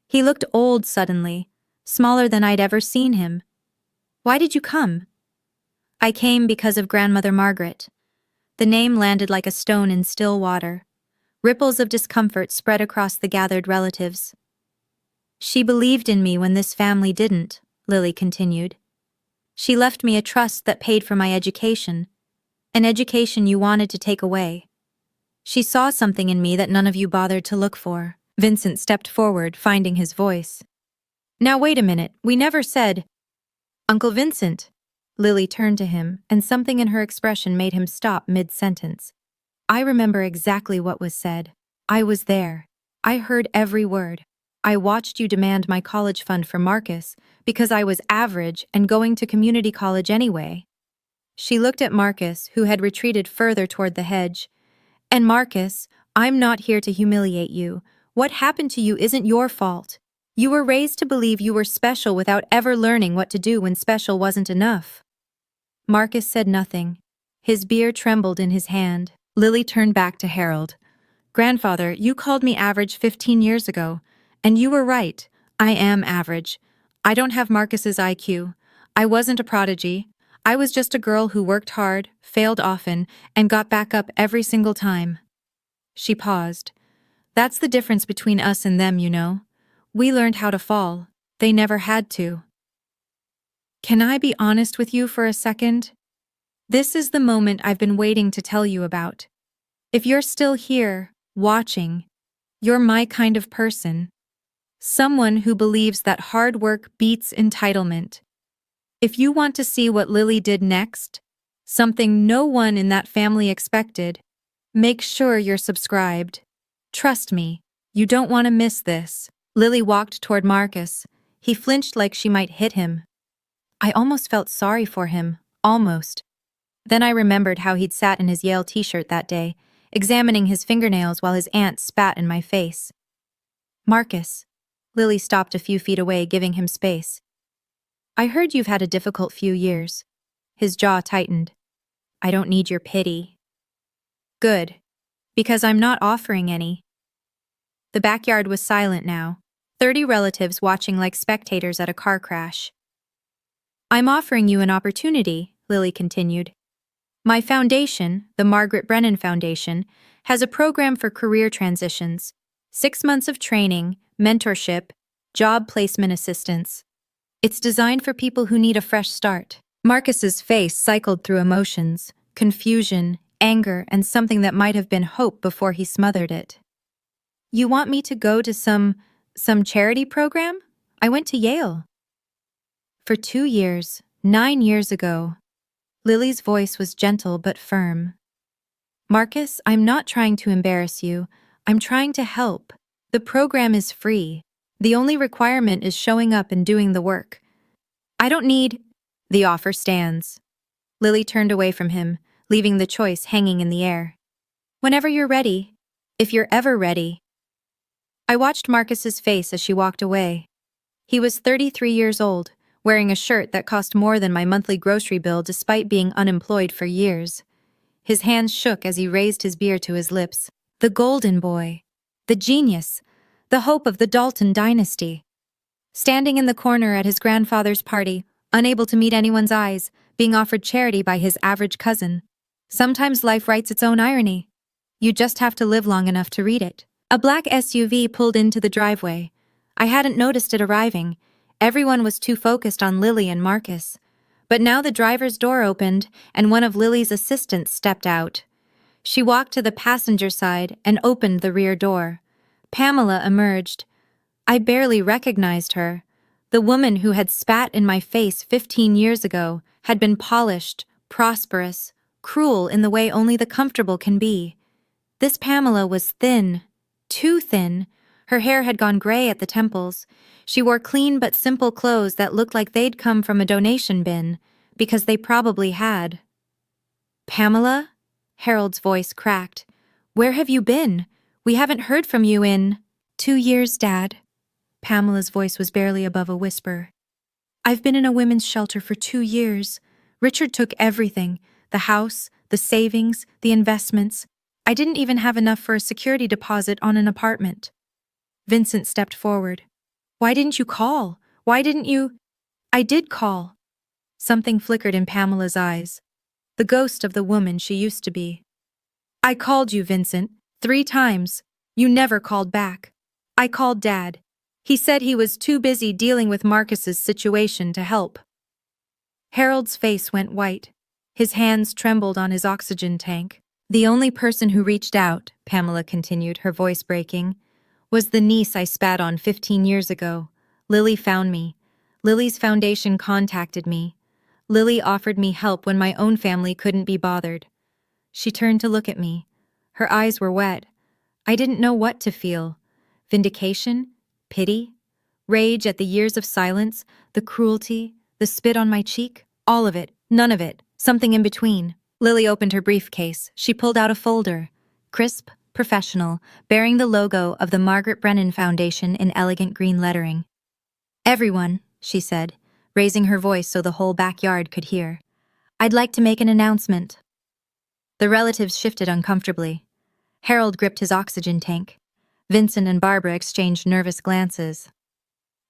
Speaker 1: He looked old suddenly, smaller than I'd ever seen him. Why did you come? I came because of Grandmother Margaret. The name landed like a stone in still water. Ripples of discomfort spread across the gathered relatives. She believed in me when this family didn't, Lily continued. She left me a trust that paid for my education, an education you wanted to take away. She saw something in me that none of you bothered to look for. Vincent stepped forward, finding his voice. Now wait a minute, we never said… Uncle Vincent. Lily turned to him, and something in her expression made him stop mid-sentence. I remember exactly what was said. I was there. I heard every word. I watched you demand my college fund for Marcus because I was average and going to community college anyway. She looked at Marcus, who had retreated further toward the hedge. And Marcus, I'm not here to humiliate you. What happened to you isn't your fault. You were raised to believe you were special without ever learning what to do when special wasn't enough. Marcus said nothing. His beer trembled in his hand. Lily turned back to Harold. Grandfather, you called me average 15 years ago, and you were right. I am average. I don't have Marcus's IQ. I wasn't a prodigy. I was just a girl who worked hard, failed often, and got back up every single time. She paused. That's the difference between us and them, you know. We learned how to fall. They never had to. Can I be honest with you for a second? This is the moment I've been waiting to tell you about. If you're still here, watching, you're my kind of person. Someone who believes that hard work beats entitlement. If you want to see what Lily did next, something no one in that family expected, make sure you're subscribed. Trust me, you don't want to miss this. Lily walked toward Marcus. He flinched like she might hit him. I almost felt sorry for him, almost. Then I remembered how he'd sat in his Yale t-shirt that day, examining his fingernails while his aunt spat in my face. Marcus. Lily stopped a few feet away, giving him space. I heard you've had a difficult few years. His jaw tightened. I don't need your pity. Good. Because I'm not offering any. The backyard was silent now, 30 relatives watching like spectators at a car crash. I'm offering you an opportunity, Lily continued. My foundation, the Margaret Brennan Foundation, has a program for career transitions, 6 months of training, mentorship, job placement assistance. It's designed for people who need a fresh start. Marcus's face cycled through emotions, confusion, anger, and something that might have been hope before he smothered it. You want me to go to some charity program? I went to Yale. For 2 years, 9 years ago. Lily's voice was gentle but firm. Marcus, I'm not trying to embarrass you. I'm trying to help. The program is free. The only requirement is showing up and doing the work. I don't need… The offer stands. Lily turned away from him, leaving the choice hanging in the air. Whenever you're ready. If you're ever ready. I watched Marcus's face as she walked away. He was 33 years old, wearing a shirt that cost more than my monthly grocery bill despite being unemployed for years. His hands shook as he raised his beer to his lips. The golden boy. The genius. The hope of the Dalton dynasty. Standing in the corner at his grandfather's party, unable to meet anyone's eyes, being offered charity by his average cousin. Sometimes life writes its own irony. You just have to live long enough to read it. A black SUV pulled into the driveway. I hadn't noticed it arriving. Everyone was too focused on Lily and Marcus. But now the driver's door opened, and one of Lily's assistants stepped out. She walked to the passenger side and opened the rear door. Pamela emerged. I barely recognized her. The woman who had spat in my face 15 years ago had been polished, prosperous, cruel in the way only the comfortable can be. This Pamela was thin, too thin. Her hair had gone gray at the temples. She wore clean but simple clothes that looked like they'd come from a donation bin, because they probably had. Pamela? Harold's voice cracked. Where have you been? We haven't heard from you in… 2 years, Dad. Pamela's voice was barely above a whisper. I've been in a women's shelter for 2 years. Richard took everything, the house, the savings, the investments. I didn't even have enough for a security deposit on an apartment. Vincent stepped forward. Why didn't you call? Why didn't you? I did call. Something flickered in Pamela's eyes. The ghost of the woman she used to be. I called you, Vincent, 3 times. You never called back. I called Dad. He said he was too busy dealing with Marcus's situation to help. Harold's face went white. His hands trembled on his oxygen tank. The only person who reached out, Pamela continued, her voice breaking, was the niece I spat on 15 years ago. Lily found me. Lily's foundation contacted me. Lily offered me help when my own family couldn't be bothered. She turned to look at me. Her eyes were wet. I didn't know what to feel. Vindication? Pity? Rage at the years of silence? The cruelty? The spit on my cheek? All of it. None of it. Something in between. Lily opened her briefcase. She pulled out a folder. Crisp, professional, bearing the logo of the Margaret Brennan Foundation in elegant green lettering. Everyone, she said, raising her voice so the whole backyard could hear. I'd like to make an announcement. The relatives shifted uncomfortably. Harold gripped his oxygen tank. Vincent and Barbara exchanged nervous glances.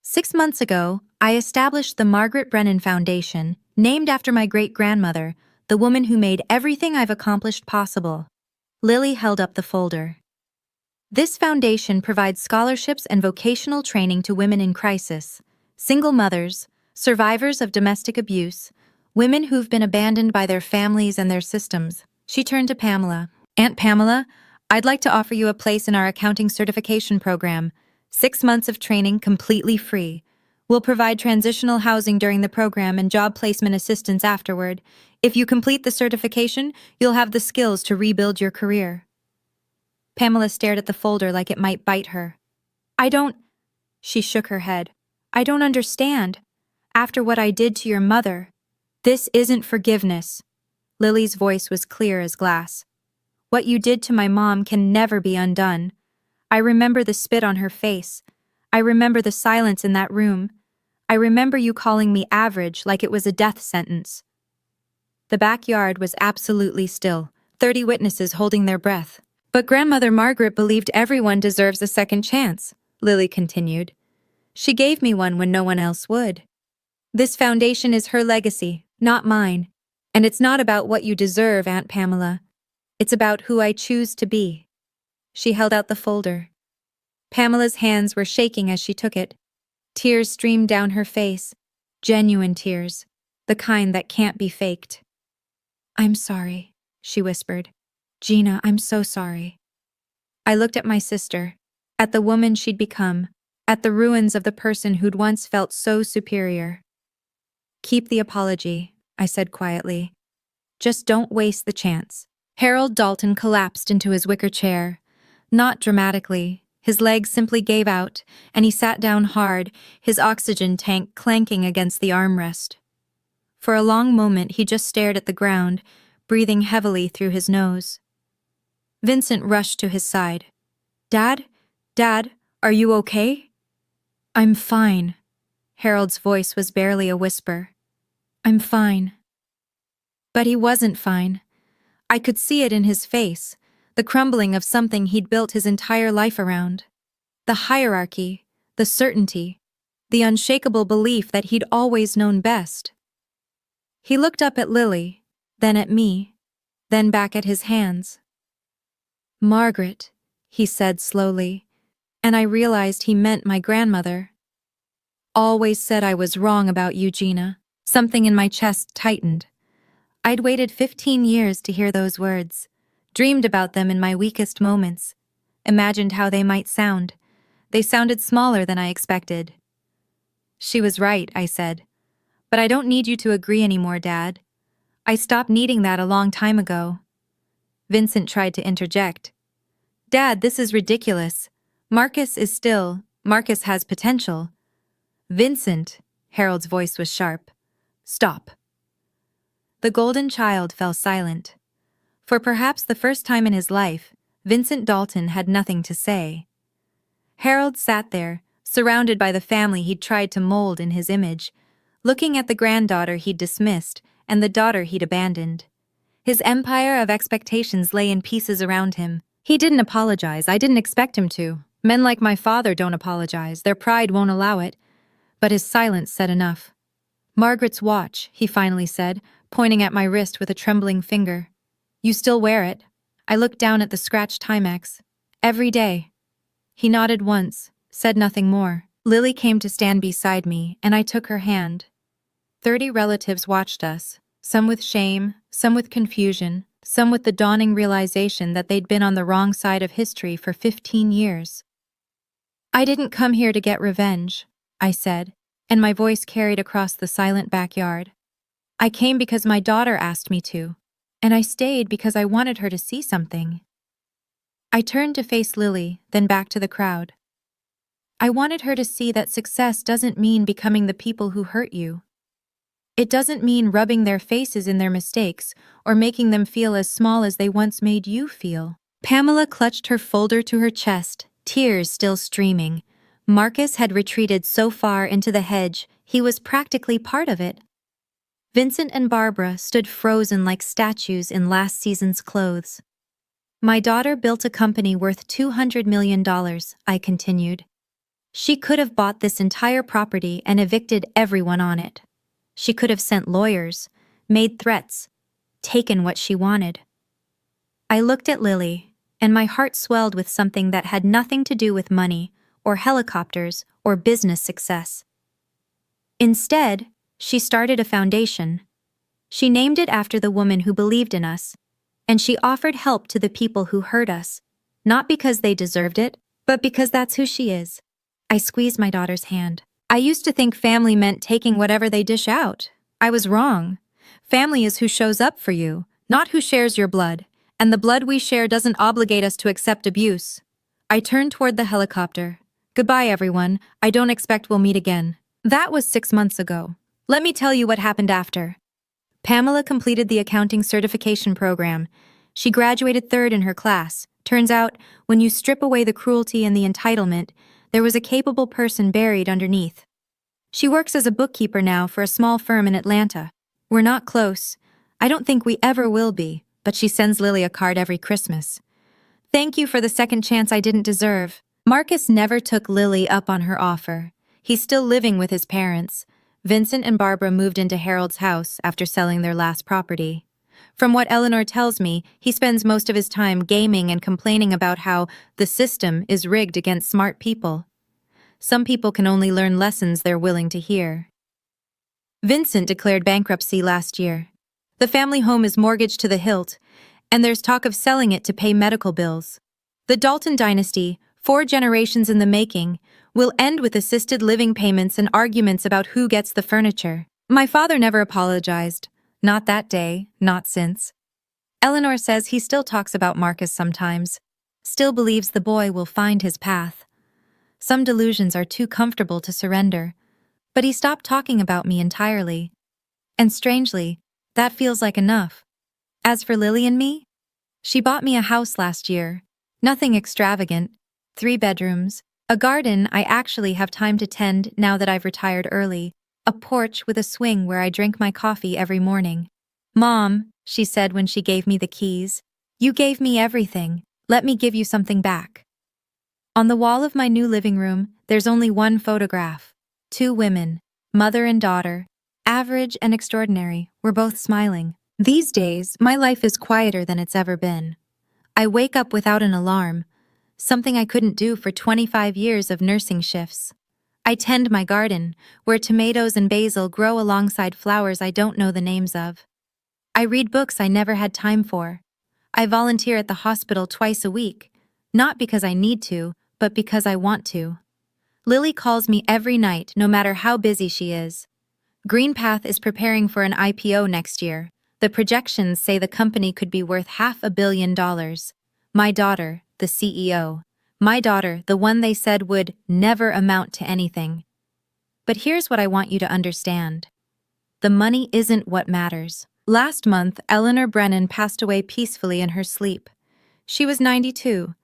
Speaker 1: 6 months ago, I established the Margaret Brennan Foundation, named after my great-grandmother, the woman who made everything I've accomplished possible. Lily held up the folder. This foundation provides scholarships and vocational training to women in crisis, single mothers, survivors of domestic abuse, women who've been abandoned by their families and their systems. She turned to Pamela. Aunt Pamela, I'd like to offer you a place in our accounting certification program. 6 months of training completely free. We'll provide transitional housing during the program and job placement assistance afterward. If you complete the certification, you'll have the skills to rebuild your career. Pamela stared at the folder like it might bite her. She shook her head. I don't understand. After what I did to your mother. This isn't forgiveness. Lily's voice was clear as glass. What you did to my mom can never be undone. I remember the spit on her face. I remember the silence in that room. I remember you calling me average like it was a death sentence. The backyard was absolutely still, 30 witnesses holding their breath. But Grandmother Margaret believed everyone deserves a second chance, Lily continued. She gave me one when no one else would. This foundation is her legacy, not mine. And it's not about what you deserve, Aunt Pamela. It's about who I choose to be. She held out the folder. Pamela's hands were shaking as she took it. Tears streamed down her face. Genuine tears. The kind that can't be faked. I'm sorry, she whispered. Gina, I'm so sorry. I looked at my sister, at the woman she'd become, at the ruins of the person who'd once felt so superior. Keep the apology, I said quietly. Just don't waste the chance. Harold Dalton collapsed into his wicker chair. Not dramatically. His legs simply gave out, and he sat down hard, his oxygen tank clanking against the armrest. For a long moment he just stared at the ground, breathing heavily through his nose. Vincent rushed to his side. Dad? Dad, are you okay? I'm fine. Harold's voice was barely a whisper. I'm fine. But he wasn't fine. I could see it in his face, the crumbling of something he'd built his entire life around. The hierarchy, the certainty, the unshakable belief that he'd always known best. He looked up at Lily, then at me, then back at his hands. Margaret, he said slowly, and I realized he meant my grandmother. Always said I was wrong about you, Gina. Something in my chest tightened. I'd waited 15 years to hear those words, dreamed about them in my weakest moments, imagined how they might sound. They sounded smaller than I expected. She was right, I said. But I don't need you to agree anymore, Dad. I stopped needing that a long time ago. Vincent tried to interject. Dad, this is ridiculous. Marcus has potential. Vincent, Harold's voice was sharp. Stop. The golden child fell silent. For perhaps the first time in his life, Vincent Dalton had nothing to say. Harold sat there, surrounded by the family he'd tried to mold in his image. looking at the granddaughter he'd dismissed and the daughter he'd abandoned. His empire of expectations lay in pieces around him. He didn't apologize. I didn't expect him to. Men like my father don't apologize. Their pride won't allow it. But his silence said enough. "Margaret's watch," he finally said, pointing at my wrist with a trembling finger. "You still wear it?" I looked down at the scratched Timex. "Every day." He nodded once, said nothing more. Lily came to stand beside me, and I took her hand. 30 relatives watched us, some with shame, some with confusion, some with the dawning realization that they'd been on the wrong side of history for 15 years. "I didn't come here to get revenge," I said, and my voice carried across the silent backyard. "I came because my daughter asked me to, and I stayed because I wanted her to see something." I turned to face Lily, then back to the crowd. I wanted her to see that success doesn't mean becoming the people who hurt you. It doesn't mean rubbing their faces in their mistakes or making them feel as small as they once made you feel. Pamela clutched her folder to her chest, tears still streaming. Marcus had retreated so far into the hedge, he was practically part of it. Vincent and Barbara stood frozen like statues in last season's clothes. "My daughter built a company worth $200 million, I continued. "She could have bought this entire property and evicted everyone on it. She could have sent lawyers, made threats, taken what she wanted." I looked at Lily, and my heart swelled with something that had nothing to do with money, or helicopters, or business success. Instead, she started a foundation. She named it after the woman who believed in us, and she offered help to the people who hurt us, not because they deserved it, but because that's who she is. I squeezed my daughter's hand. "I used to think family meant taking whatever they dish out. I was wrong. Family is who shows up for you, not who shares your blood, and the blood we share doesn't obligate us to accept abuse." I turned toward the helicopter. "Goodbye, everyone. I don't expect we'll meet again." That was 6 months ago. Let me tell you what happened after. Pamela completed the accounting certification program. She graduated 3rd in her class. Turns out, when you strip away the cruelty and the entitlement, there was a capable person buried underneath. She works as a bookkeeper now for a small firm in Atlanta. We're not close. I don't think we ever will be, but she sends Lily a card every Christmas. "Thank you for the second chance I didn't deserve." Marcus never took Lily up on her offer. He's still living with his parents. Vincent and Barbara moved into Harold's house after selling their last property. From what Eleanor tells me, he spends most of his time gaming and complaining about how the system is rigged against smart people. Some people can only learn lessons they're willing to hear. Vincent declared bankruptcy last year. The family home is mortgaged to the hilt, and there's talk of selling it to pay medical bills. The Dalton dynasty, 4 generations in the making, will end with assisted living payments and arguments about who gets the furniture. My father never apologized. Not that day, not since. Eleanor says he still talks about Marcus sometimes, still believes the boy will find his path. Some delusions are too comfortable to surrender. But he stopped talking about me entirely. And strangely, that feels like enough. As for Lily and me, she bought me a house last year. Nothing extravagant. 3 bedrooms, a garden I actually have time to tend now that I've retired early, a porch with a swing where I drink my coffee every morning. "Mom," she said when she gave me the keys, "you gave me everything. Let me give you something back." On the wall of my new living room, there's only one photograph. 2 women, mother and daughter, average and extraordinary, we're both smiling. These days, my life is quieter than it's ever been. I wake up without an alarm, something I couldn't do for 25 years of nursing shifts. I tend my garden, where tomatoes and basil grow alongside flowers I don't know the names of. I read books I never had time for. I volunteer at the hospital twice a week, not because I need to, but because I want to. Lily calls me every night, no matter how busy she is. GreenPath is preparing for an IPO next year. The projections say the company could be worth $500 million. My daughter, the CEO. My daughter, the one they said would never amount to anything. But here's what I want you to understand. The money isn't what matters. Last month, Eleanor Brennan passed away peacefully in her sleep. She was 92.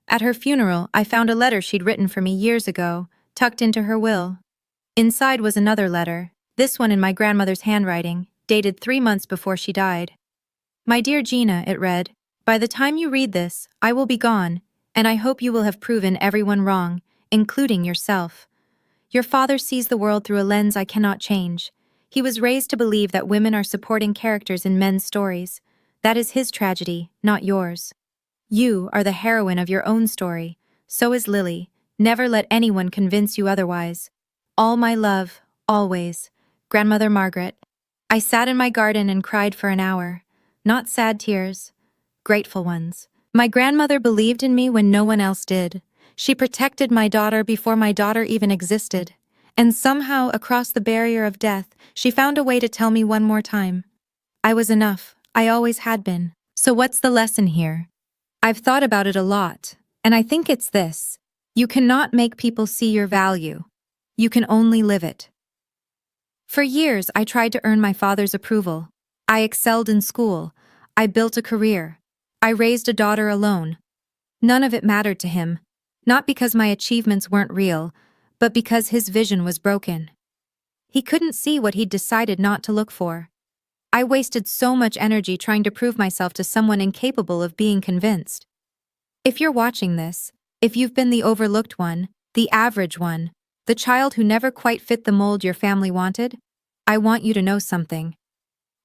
Speaker 1: At her funeral, I found a letter she'd written for me years ago, tucked into her will. Inside was another letter, This one in my grandmother's handwriting, dated 3 months before she died. My dear Gina, it read, by the time you read this, I will be gone, and I hope you will have proven everyone wrong, including yourself. Your father sees the world through a lens I cannot change. He was raised to believe that women are supporting characters in men's stories. That is his tragedy, not yours. You are the heroine of your own story. So is Lily. Never let anyone convince you otherwise. All my love, always. Grandmother Margaret. I sat in my garden and cried for an hour. Not sad tears, grateful ones. My grandmother believed in me when no one else did. She protected my daughter before my daughter even existed. And somehow, across the barrier of death, she found a way to tell me one more time. I was enough. I always had been. So what's the lesson here? I've thought about it a lot, and I think it's this. You cannot make people see your value. You can only live it. For years, I tried to earn my father's approval. I excelled in school. I built a career. I raised a daughter alone. None of it mattered to him, not because my achievements weren't real, but because his vision was broken. He couldn't see what he'd decided not to look for. I wasted so much energy trying to prove myself to someone incapable of being convinced. If you're watching this, if you've been the overlooked one, the average one, the child who never quite fit the mold your family wanted, I want you to know something.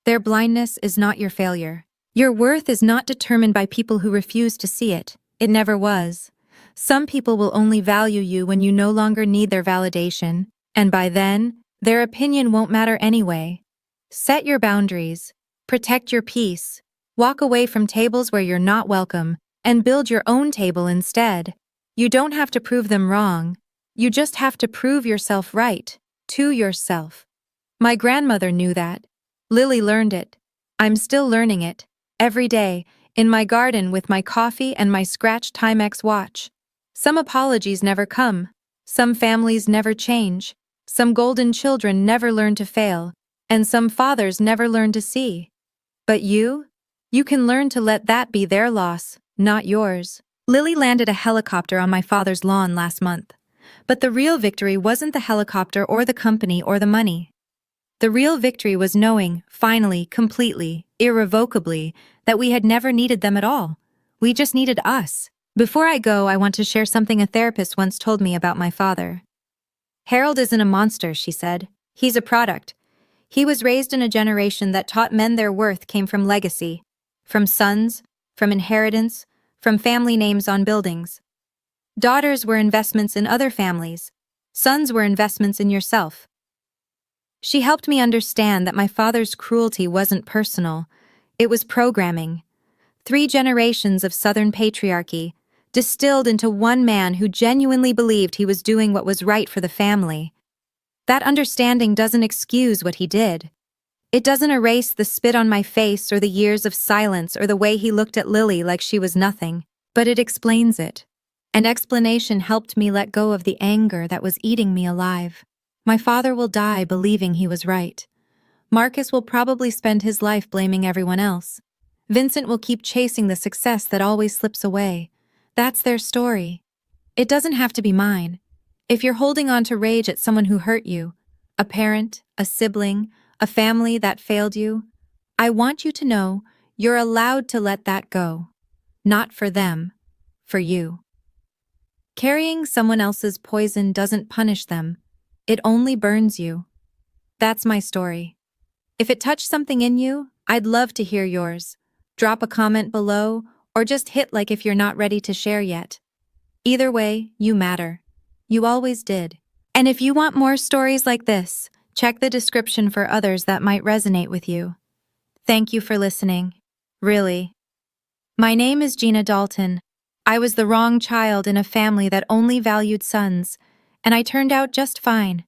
Speaker 1: Their blindness is not your failure. Your worth is not determined by people who refuse to see it. It never was. Some people will only value you when you no longer need their validation, and by then, their opinion won't matter anyway. Set your boundaries. Protect your peace. Walk away from tables where you're not welcome, and build your own table instead. You don't have to prove them wrong. You just have to prove yourself right, to yourself. My grandmother knew that. Lily learned it. I'm still learning it, every day, in my garden with my coffee and my scratched Timex watch. Some apologies never come. Some families never change. Some golden children never learn to fail. And some fathers never learn to see. But you can learn to let that be their loss, not yours. Lily landed a helicopter on my father's lawn last month. But the real victory wasn't the helicopter or the company or the money. The real victory was knowing, finally, completely, irrevocably, that we had never needed them at all. We just needed us. Before I go, I want to share something a therapist once told me about my father. Harold isn't a monster, she said. He's a product. He was raised in a generation that taught men their worth came from legacy, from sons, from inheritance, from family names on buildings. Daughters were investments in other families. Sons were investments in yourself. She helped me understand that my father's cruelty wasn't personal. It was programming. 3 generations of Southern patriarchy, distilled into one man who genuinely believed he was doing what was right for the family. That understanding doesn't excuse what he did. It doesn't erase the spit on my face or the years of silence or the way he looked at Lily like she was nothing, but it explains it. An explanation helped me let go of the anger that was eating me alive. My father will die believing he was right. Marcus will probably spend his life blaming everyone else. Vincent will keep chasing the success that always slips away. That's their story. It doesn't have to be mine. If you're holding on to rage at someone who hurt you, a parent, a sibling, a family that failed you, I want you to know you're allowed to let that go. Not for them, for you. Carrying someone else's poison doesn't punish them. It only burns you. That's my story. If it touched something in you, I'd love to hear yours. Drop a comment below, or just hit like if you're not ready to share yet. Either way, you matter. You always did. And if you want more stories like this, check the description for others that might resonate with you. Thank you for listening. Really. My name is Gina Dalton. I was the wrong child in a family that only valued sons, and I turned out just fine.